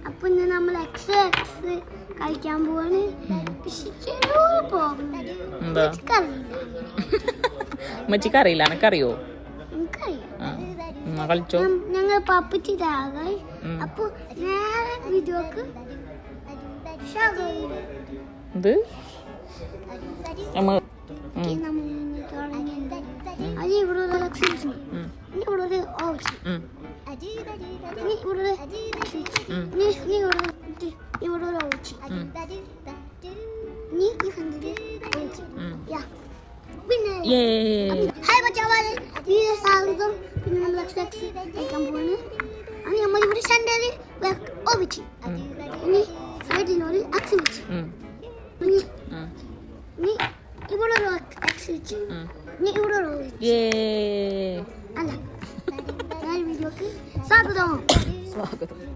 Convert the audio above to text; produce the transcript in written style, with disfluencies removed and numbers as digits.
അപ്പൊ ഇന്ന് നമ്മൾ എക്സ് കളിക്കാൻ പോവാണ്. പക്ഷെ ചെറിയൊരു പ്രോബ്ലം എന്താ? ഉമ്മച്ചിക്ക് അറിയില്ല, എനക്കറിയോ? എനിക്കറിയാം. കളിച്ചോ. ഞങ്ങൾ പപ്പച്ചി താകായി. അപ്പൊ നേരെ വീഡിയോക്ക് ഇത് അത് ഇവിടെ ഒരു എക്സിബിഷൻ, ഇവിടെ ഒരു ഓപ്ഷൻ, ഇവിടെ ഇവിടെ ഒരു ഓപ്ഷൻ, പിന്നെ ഹായ് മച്ചാമാരെ, സ്വാഗതം. പിന്നെ നമ്മൾ എക്സ് കളിക്കാൻ പോവാണ്. അത് നമ്മൾ ഇവിടെ സെന്ററിൽ ഓപിച്ച് ഇനി സൈഡിനൊരു എക്സ് വെച്ച് ഇനി ഇവിടെ ഒരു എക്സ് വെച്ച് ഇനി ഇവിടെ ഒരു അല്ല വീഡിയോക്ക് സ്വാഗതം.